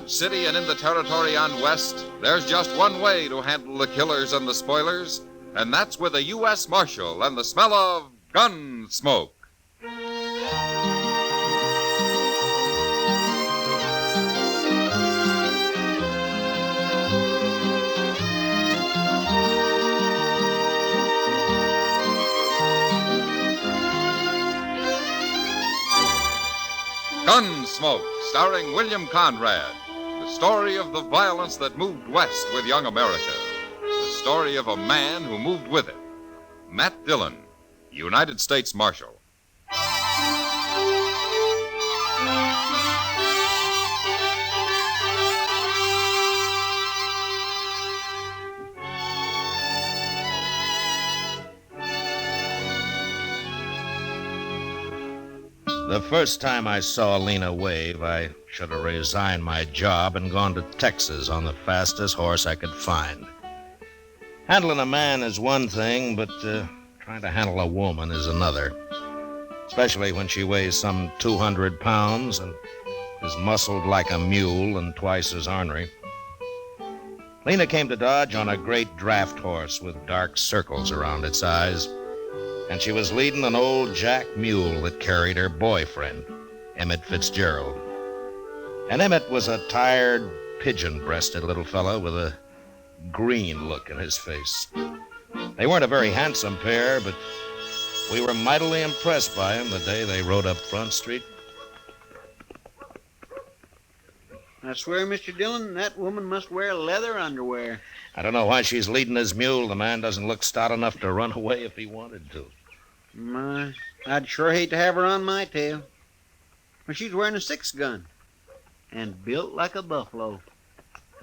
Dodge City and in the territory on West, there's just one way to handle the killers and the spoilers, and that's with a U.S. Marshal and the smell of gun smoke. Gunsmoke, starring William Conrad. The story of the violence that moved west with young America. The story of a man who moved with it. Matt Dillon, United States Marshal. The first time I saw Lena wave, I should have resigned my job and gone to Texas on the fastest horse I could find. Handling a man is one thing, but trying to handle a woman is another. Especially when she weighs some 200 pounds and is muscled like a mule and twice as ornery. Lena came to Dodge on a great draft horse with dark circles around its eyes. And she was leading an old jack mule that carried her boyfriend, Emmett Fitzgerald. And Emmett was a tired, pigeon-breasted little fellow with a green look in his face. They weren't a very handsome pair, but we were mightily impressed by them the day they rode up Front Street. I swear, Mr. Dillon, that woman must wear leather underwear. I don't know why she's leading his mule. The man doesn't look stout enough to run away if he wanted to. My, I'd sure hate to have her on my tail. But she's wearing a 6-gun and built like a buffalo.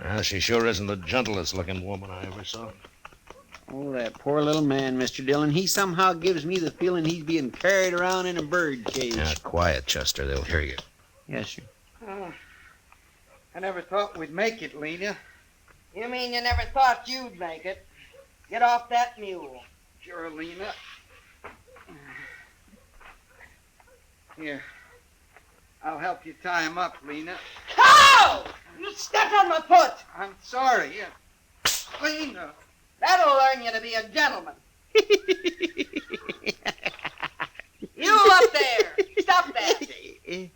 Well, she sure isn't the gentlest looking woman I ever saw. Oh, that poor little man, Mr. Dillon. He somehow gives me the feeling he's being carried around in a bird cage. Now, quiet, Chester. They'll hear you. Yes, sir. Oh, I never thought we'd make it, Lena. You mean you never thought you'd make it? Get off that mule. Sure, Lena. Here. I'll help you tie him up, Lena. Ow! You stepped on my foot. I'm sorry. Lena. That'll learn you to be a gentleman. You up there. Stop that.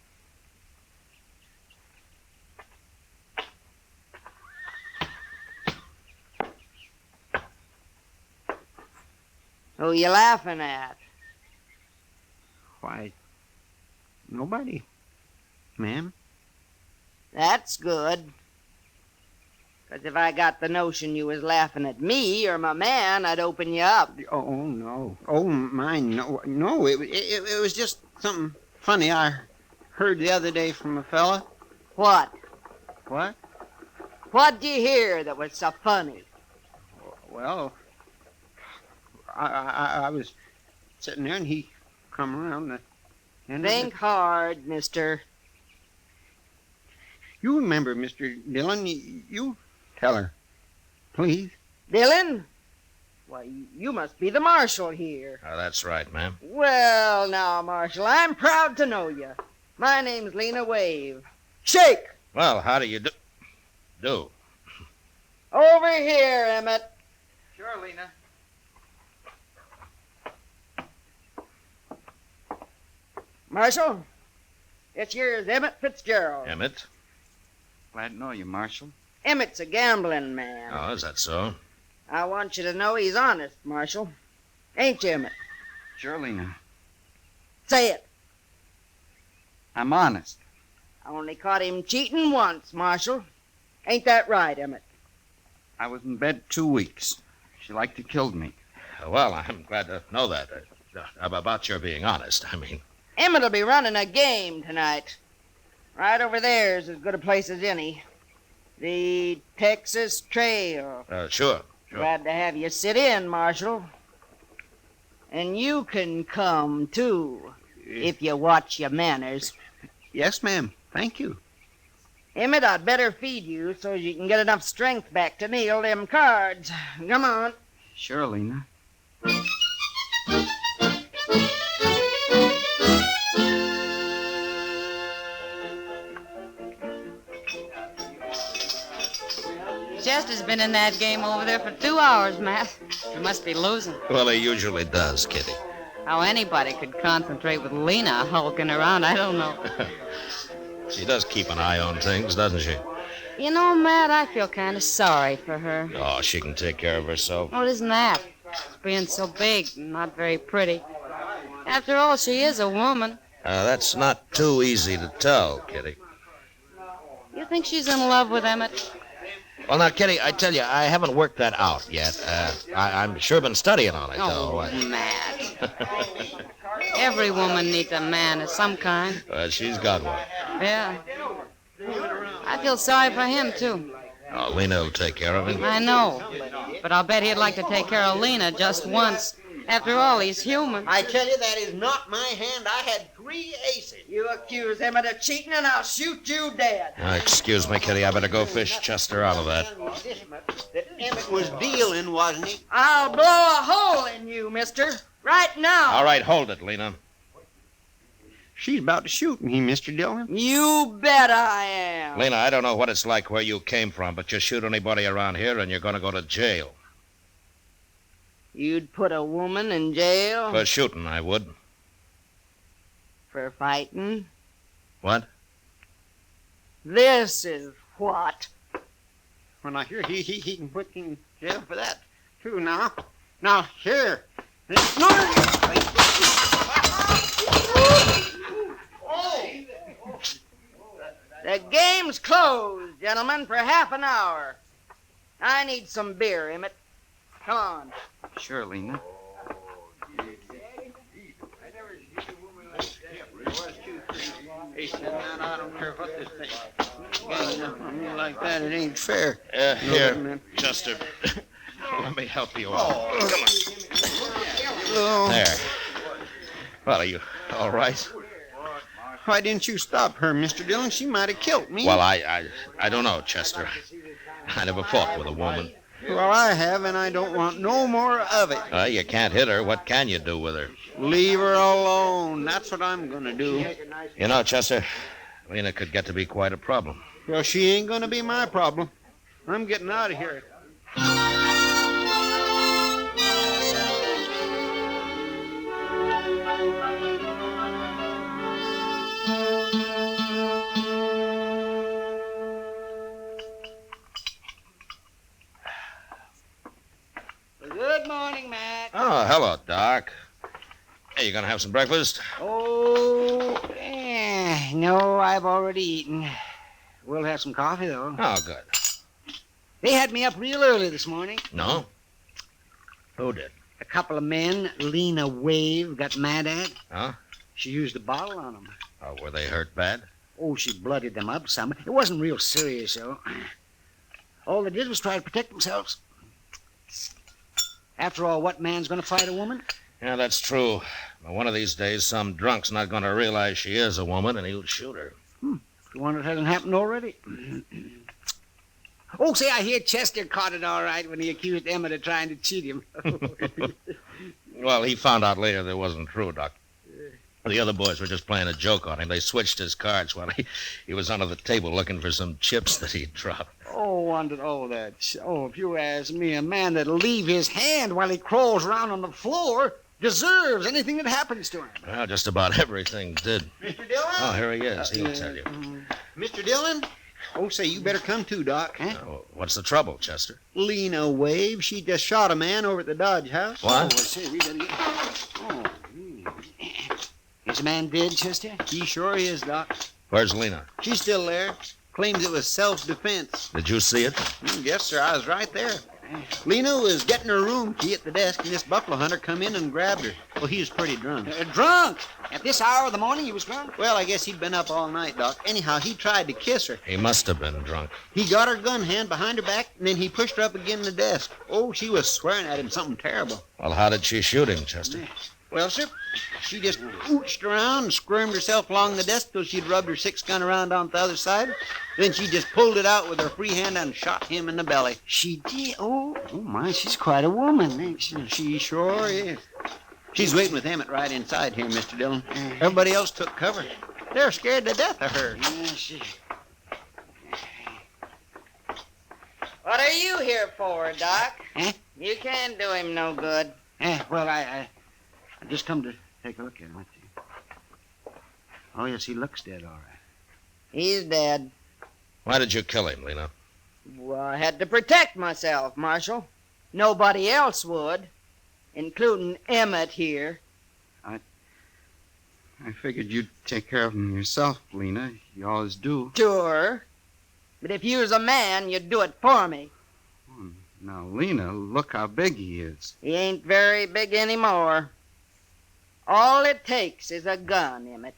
Who you laughing at? Why, nobody, ma'am. That's good. 'Cause if I got the notion you was laughing at me or my man, I'd open you up. Oh, no. Oh, mine, no. No, it was just something funny I heard the other day from a fella. What? What? What'd you hear that was so funny? Well, I was sitting there and he come around and Think hard, mister. You remember, Mr. Dillon, you tell her, please. Dillon? Why, you must be the marshal here. Oh, that's right, ma'am. Well, now, Marshal, I'm proud to know you. My name's Lena Wave. Shake! Well, how do you do? Over here, Emmett. Sure, Lena. Marshal, this here's Emmett Fitzgerald. Emmett? Glad to know you, Marshal. Emmett's a gambling man. Oh, is that so? I want you to know he's honest, Marshal. Ain't you, Emmett? Sure, Lena. Say it. I'm honest. I only caught him cheating once, Marshal. Ain't that right, Emmett? I was in bed 2 weeks. She liked to kill me. Well, I'm glad to know that. About your being honest, I mean. Emmett'll be running a game tonight. Right over there's as good a place as any. The Texas Trail. Sure. Glad to have you sit in, Marshal. And you can come, too, if you watch your manners. Yes, ma'am. Thank you. Emmett, I'd better feed you so you can get enough strength back to kneel them cards. Come on. Sure, Lena. Chester's been in that game over there for 2 hours, Matt. He must be losing. Well, he usually does, Kitty. How anybody could concentrate with Lena hulking around, I don't know. She does keep an eye on things, doesn't she? You know, Matt, I feel kind of sorry for her. Oh, she can take care of herself. What isn't that? She's being so big and not very pretty. After all, she is a woman. That's not too easy to tell, Kitty. You think she's in love with Emmett? Well, now, Kitty, I tell you, I haven't worked that out yet. I'm sure been studying on it, though. Matt. Every woman needs a man of some kind. She's got one. Yeah. I feel sorry for him, too. Oh, Lena will take care of him. I know. But I'll bet he'd like to take care of Lena just once. After all, he's human. I tell you, that is not my hand. I had 3 aces. You accuse Emmett of cheating, and I'll shoot you dead. Excuse me, Kitty. I better go fish Chester out of that. That Emmett was dealing, wasn't he? I'll blow a hole in you, mister. Right now. All right, hold it, Lena. She's about to shoot me, Mr. Dillon. You bet I am. Lena, I don't know what it's like where you came from, but you shoot anybody around here and you're going to go to jail. You'd put a woman in jail? For shooting, I would. For fighting? What? This is what? Well, now, here, he can put in jail for that, too, now. Now, here. The game's closed, gentlemen, for half an hour. I need some beer, Emmett. Come on. Sure, Lena. He said, man, I don't care what this thing gang up on me like that. It ain't fair. Here, Chester. Let me help you out. Come on. Oh. There. Well, are you all right? Why didn't you stop her, Mr. Dillon? She might have killed me. Well, I don't know, Chester. I never fought with a woman. Well, I have, and I don't want no more of it. You can't hit her. What can you do with her? Leave her alone. That's what I'm going to do. You know, Chester, Lena could get to be quite a problem. Well, she ain't going to be my problem. I'm getting out of here. Good morning, Mac. Oh, hello, Doc. Hey, you gonna have some breakfast? Oh, no, I've already eaten. We'll have some coffee, though. Oh, good. They had me up real early this morning. No? Who did? A couple of men Lena Wave got mad at. Huh? She used a bottle on them. Oh, were they hurt bad? Oh, she blooded them up some. It wasn't real serious, though. All they did was try to protect themselves. After all, what man's going to fight a woman? Yeah, that's true. But one of these days, some drunk's not going to realize she is a woman, and he'll shoot her. The one that hasn't happened already. Oh, say, I hear Chester caught it all right when he accused Emmett of trying to cheat him. Well, he found out later that it wasn't true, Doc. The other boys were just playing a joke on him. They switched his cards while he was under the table looking for some chips that he'd dropped. If you ask me, a man that'll leave his hand while he crawls around on the floor deserves anything that happens to him. Well, just about everything did. Mr. Dillon? Oh, here he is. He'll tell you. Mr. Dillon? Oh, say, you better come too, Doc. Huh? What's the trouble, Chester? Lena Wave, she just shot a man over at the Dodge House. What? Say, we better get... Is the man dead, Chester? He sure is, Doc. Where's Lena? She's still there. Claims it was self-defense. Did you see it? Yes, sir. I was right there. Lena was getting her room key at the desk, and this buffalo hunter come in and grabbed her. Well, he was pretty drunk. Drunk? At this hour of the morning he was drunk? Well, I guess he'd been up all night, Doc. Anyhow, he tried to kiss her. He must have been drunk. He got her gun hand behind her back, and then he pushed her up again the desk. Oh, she was swearing at him something terrible. Well, how did she shoot him, Chester? Well, sir, she just ooched around and squirmed herself along the desk till she'd rubbed her 6-gun around on the other side. Then she just pulled it out with her free hand and shot him in the belly. She did? Oh, my, she's quite a woman, ain't she? She sure is. She's waiting with Emmett right inside here, Mr. Dillon. Everybody else took cover. They're scared to death of her. What are you here for, Doc? Eh? You can't do him no good. Well, I just come to take a look at him. Let's see. Oh, yes, he looks dead, all right. He's dead. Why did you kill him, Lena? Well, I had to protect myself, Marshal. Nobody else would, including Emmett here. I figured you'd take care of him yourself, Lena. You always do. Sure. But if you was a man, you'd do it for me. Now, Lena, look how big he is. He ain't very big anymore. All it takes is a gun, Emmett.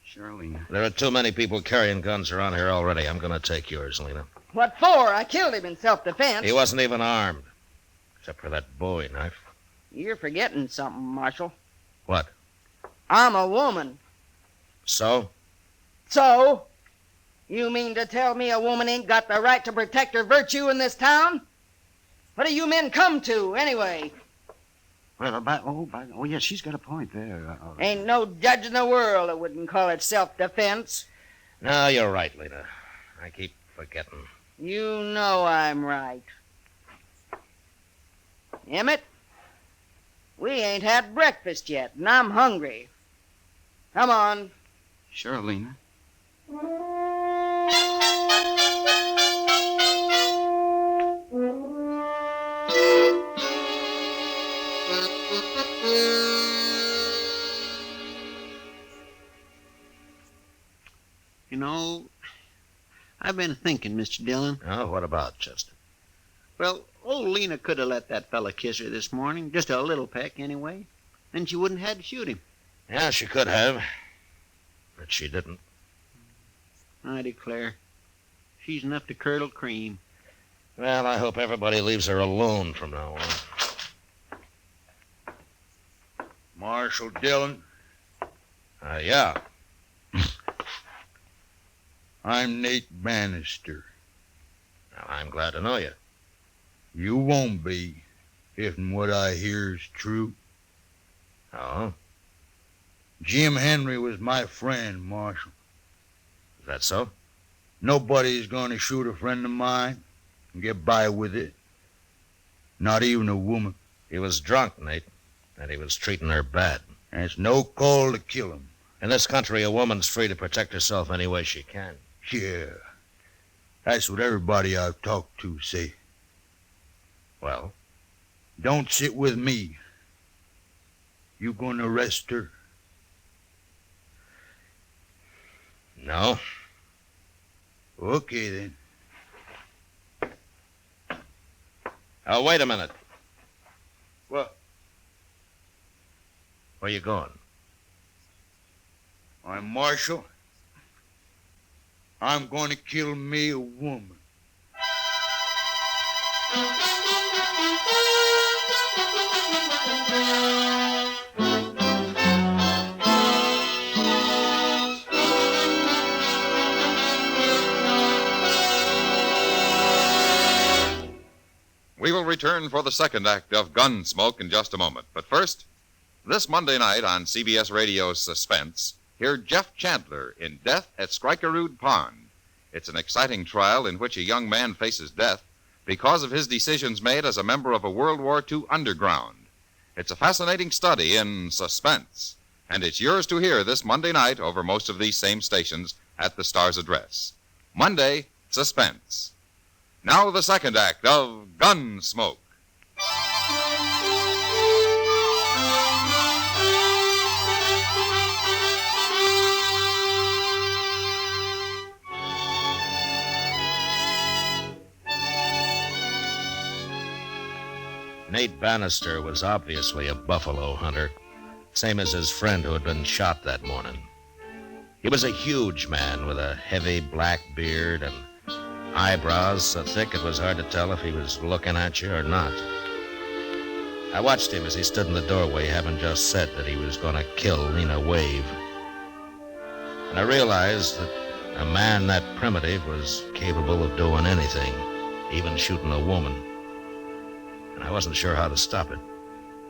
Sure, Lena. There are too many people carrying guns around here already. I'm going to take yours, Lena. What for? I killed him in self-defense. He wasn't even armed, except for that Bowie knife. You're forgetting something, Marshal. What? I'm a woman. So? So? You mean to tell me a woman ain't got the right to protect her virtue in this town? What do you men come to, anyway? Well, yes, she's got a point there. Ain't no judge in the world that wouldn't call it self-defense. No, you're right, Lena. I keep forgetting. You know I'm right. Emmett, we ain't had breakfast yet, and I'm hungry. Come on. Sure, Lena. You know, I've been thinking, Mr. Dillon. Oh, what about, Chester? Well, old Lena could have let that fella kiss her this morning. Just a little peck, anyway. Then she wouldn't have had to shoot him. Yeah, she could have. But she didn't. I declare. She's enough to curdle cream. Well, I hope everybody leaves her alone from now on. Marshal Dillon, Yeah. I'm Nate Bannister. Now, I'm glad to know you. You won't be, if what I hear is true. Oh? Jim Henry was my friend, Marshal. Is that so? Nobody's going to shoot a friend of mine and get by with it. Not even a woman. He was drunk, Nate, and he was treating her bad. And it's no call to kill him. In this country, a woman's free to protect herself any way she can. Yeah, that's what everybody I've talked to say. Well? Don't sit with me. You gonna arrest her? No. Okay, then. Oh, wait a minute. What? Where you going? I'm Marshal. I'm going to kill me a woman. We will return for the second act of Gunsmoke in just a moment. But first, this Monday night on CBS Radio's Suspense, hear Jeff Chandler in Death at Skrikerud Pond. It's an exciting trial in which a young man faces death because of his decisions made as a member of a World War II underground. It's a fascinating study in suspense, and it's yours to hear this Monday night over most of these same stations at the Star's address. Monday, Suspense. Now the second act of Gunsmoke. Nate Bannister was obviously a buffalo hunter, same as his friend who had been shot that morning. He was a huge man with a heavy black beard and eyebrows so thick it was hard to tell if he was looking at you or not. I watched him as he stood in the doorway, having just said that he was going to kill Lena Wave. And I realized that a man that primitive was capable of doing anything, even shooting a woman. And I wasn't sure how to stop it,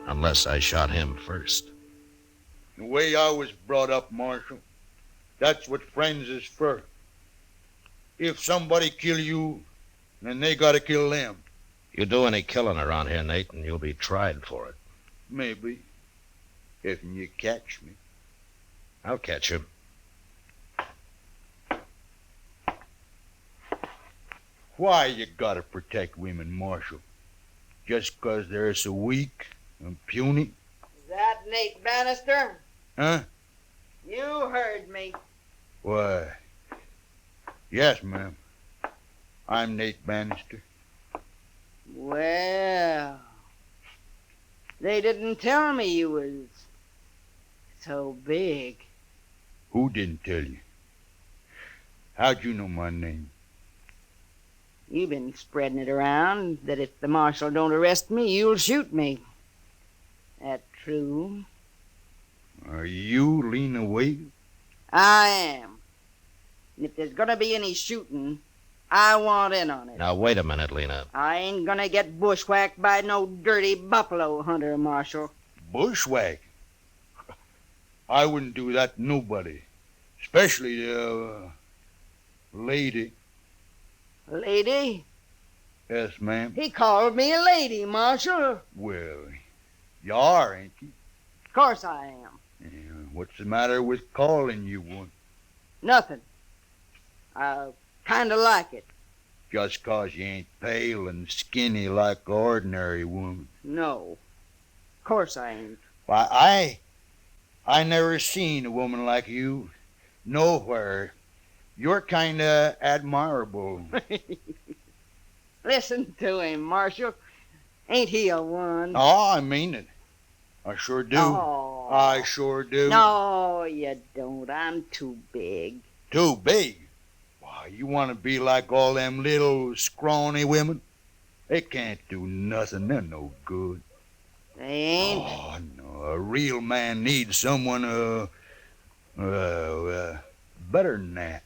unless I shot him first. The way I was brought up, Marshal, that's what friends is for. If somebody kill you, And they gotta kill them. You do any killing around here, Nate, and you'll be tried for it. Maybe. If you catch me. I'll catch you. Why you gotta protect women, Marshal? Just 'cause they're so weak and puny? Is that Nate Bannister? Huh? You heard me. Why, yes, ma'am. I'm Nate Bannister. Well, they didn't tell me you was so big. Who didn't tell you? How'd you know my name? You've been spreading it around that if the marshal don't arrest me, you'll shoot me. That true? Are you Lena Wade? I am. And if there's gonna be any shooting, I want in on it. Now, wait a minute, Lena. I ain't gonna get bushwhacked by no dirty buffalo hunter, Marshal. Bushwhack? I wouldn't do that to nobody. Especially a lady. Lady? Yes, ma'am. He called me a lady, Marshal. Well, you are, ain't you? Of course I am. Yeah, what's the matter with calling you one? Nothing. I kinda like it. Just 'cause you ain't pale and skinny like an ordinary woman. No. Of course I ain't. Why, I never seen a woman like you nowhere. You're kinda admirable. Listen to him, Marshal. Ain't he a one? Oh, I mean it. I sure do. Oh. I sure do. No, you don't. I'm too big. Too big? Why, you want to be like all them little scrawny women? They can't do nothing. They're no good. They ain't. Oh, no. A real man needs someone, better than that.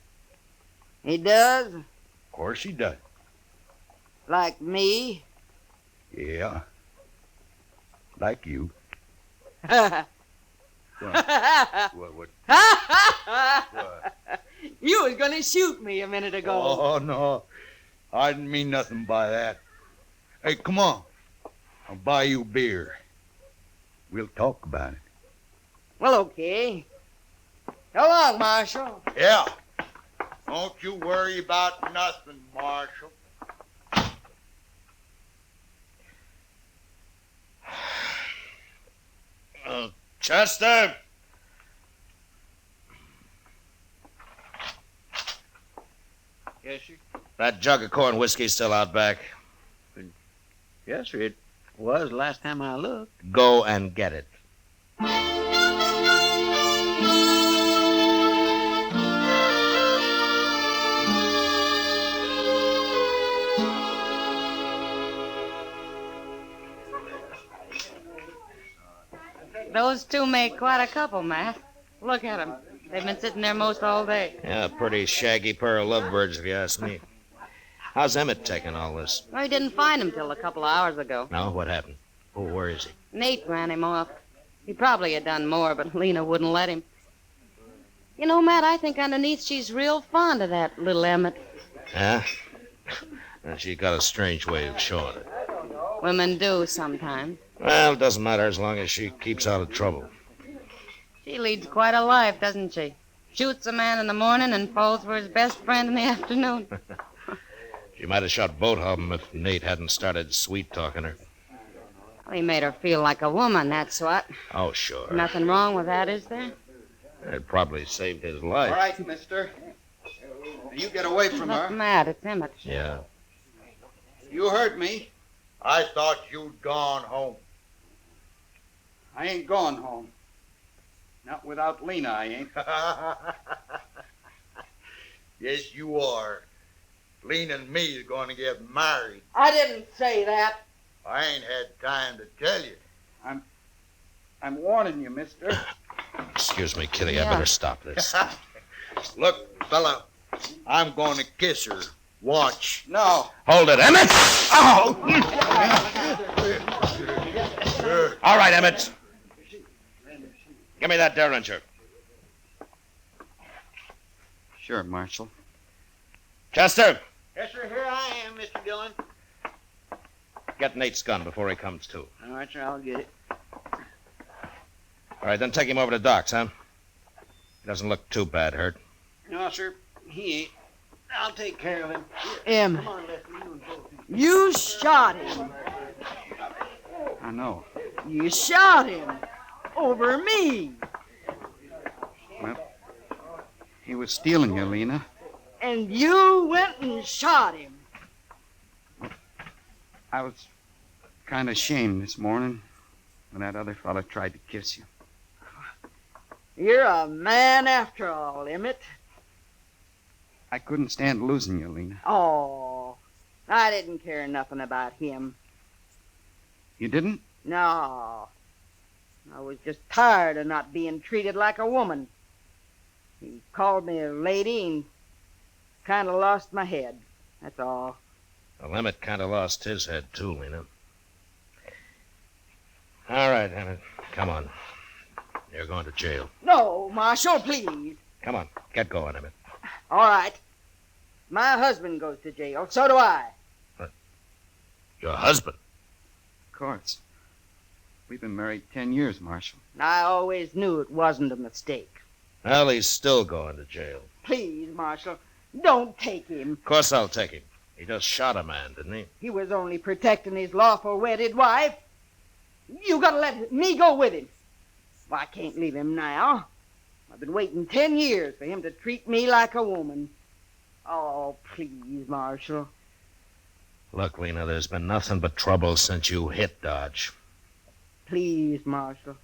He does? Of course he does. Like me? Yeah. Like you. What? What? You was gonna shoot me a minute ago. Oh, no. I didn't mean nothing by that. Hey, come on. I'll buy you a beer. We'll talk about it. Well, okay. So long, Marshal. Yeah. Don't you worry about nothing, Marshal. Chester! Yes, sir. That jug of corn whiskey's still out back. Yes, sir. It was last time I looked. Go and get it. Those two make quite a couple, Matt. Look at them. They've been sitting there most all day. Yeah, pretty shaggy pair of lovebirds, if you ask me. How's Emmett taking all this? Well, he didn't find him till a couple of hours ago. No, what happened? Oh, where is he? Nate ran him off. He probably had done more, but Lena wouldn't let him. You know, Matt, I think underneath she's real fond of that little Emmett. Huh? Well, she got a strange way of showing it. Women do sometimes. Well, it doesn't matter as long as she keeps out of trouble. She leads quite a life, doesn't she? Shoots a man in the morning and falls for his best friend in the afternoon. She might have shot both of them if Nate hadn't started sweet-talking her. Well, he made her feel like a woman, that's what. Oh, sure. Nothing wrong with that, is there? It probably saved his life. All right, mister. You get away from Look, her. Matt, it's Emmett. Yeah. You heard me. I thought you'd gone home. I ain't going home. Not without Lena, I ain't. Yes, you are. Lena and me is going to get married. I didn't say that. I ain't had time to tell you. I'm warning you, mister. Excuse me, Kitty. I Yeah. better stop this. Look, fella, I'm going to kiss her. Watch. No. Hold it, Emmett! Oh! All right, Emmett. Give me that derringer. Sure, Marshal. Chester, Yes, sir. Here I am, Mr. Dillon. Get Nate's gun before he comes to. All right, sir. I'll get it. All right, then take him over to Doc's, huh? He doesn't look too bad hurt. No, sir. He ain't. I'll take care of him. Em, Come on, Lefty. You and both. you shot him. I know. You shot him. Over me. Well, he was stealing you, Lena. And you went and shot him. I was kind of ashamed this morning when that other fella tried to kiss you. You're a man after all, Emmett. I couldn't stand losing you, Lena. Oh, I didn't care nothing about him. You didn't? No. I was just tired of not being treated like a woman. He called me a lady and kind of lost my head. That's all. Well, Emmett kind of lost his head, too, Lena. All right, Emmett. Come on. You're going to jail. No, Marshal, please. Come on. Get going, Emmett. All right. My husband goes to jail. So do I. Your husband? Of course. We've been married 10 years, Marshal. I always knew it wasn't a mistake. Well, he's still going to jail. Please, Marshal, don't take him. Of course I'll take him. He just shot a man, didn't he? He was only protecting his lawful wedded wife. You gotta let me go with him. Well, I can't leave him now. I've been waiting 10 years for him to treat me like a woman. Oh, please, Marshal. Look, Lena, there's been nothing but trouble since you hit Dodge. Please, Marshal.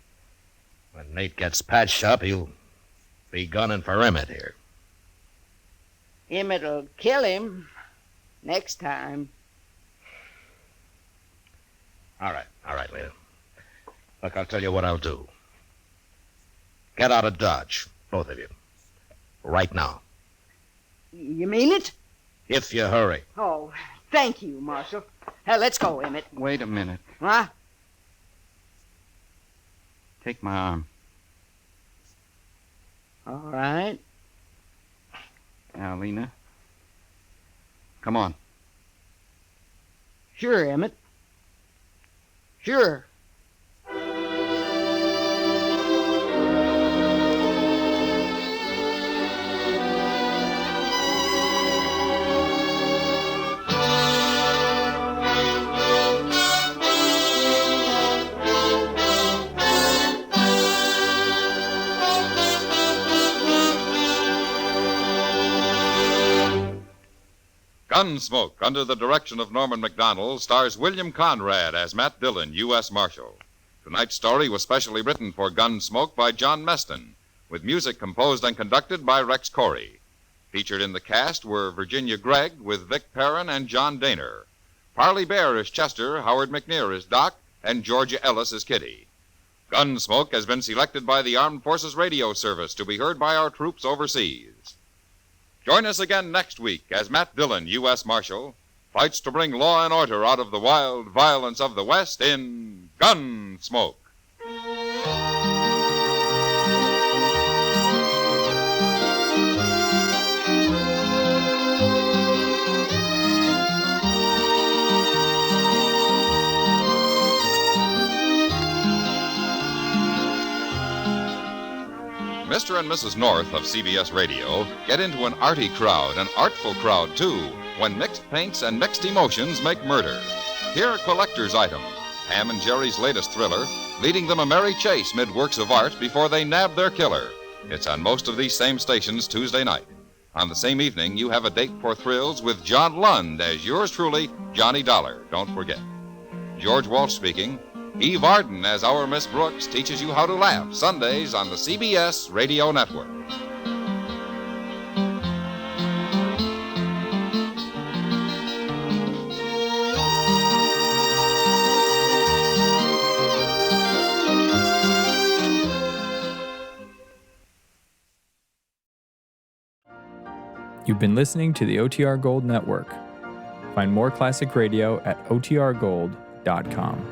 When Nate gets patched up, he'll be gunning for Emmett here. Emmett'll kill him next time. All right, Lena. Look, I'll tell you what I'll do. Get out of Dodge, both of you. Right now. You mean it? If you hurry. Oh, thank you, Marshal. Let's go, Emmett. Wait a minute. Huh? Take my arm. All right. Now, Lena. Come on. Sure, Emmett. Sure. Gunsmoke, under the direction of Norman Macdonald, stars William Conrad as Matt Dillon, U.S. Marshal. Tonight's story was specially written for Gunsmoke by John Meston, with music composed and conducted by Rex Corey. Featured in the cast were Virginia Gregg with Vic Perrin and John Daner. Parley Bear as Chester, Howard McNear as Doc, and Georgia Ellis as Kitty. Gunsmoke has been selected by the Armed Forces Radio Service to be heard by our troops overseas. Join us again next week as Matt Dillon, U.S. Marshal, fights to bring law and order out of the wild violence of the West in Gunsmoke. Mr. and Mrs. North of CBS Radio get into an arty crowd, an artful crowd, too, when mixed paints and mixed emotions make murder. Here, collector's item, Ham and Jerry's latest thriller, leading them a merry chase mid works of art before they nab their killer. It's on most of these same stations Tuesday night. On the same evening, you have a date for thrills with John Lund as yours truly, Johnny Dollar. Don't forget. George Walsh speaking. Eve Arden as our Miss Brooks teaches you how to laugh Sundays on the CBS Radio Network. You've been listening to the OTR Gold Network. Find more classic radio at otrgold.com.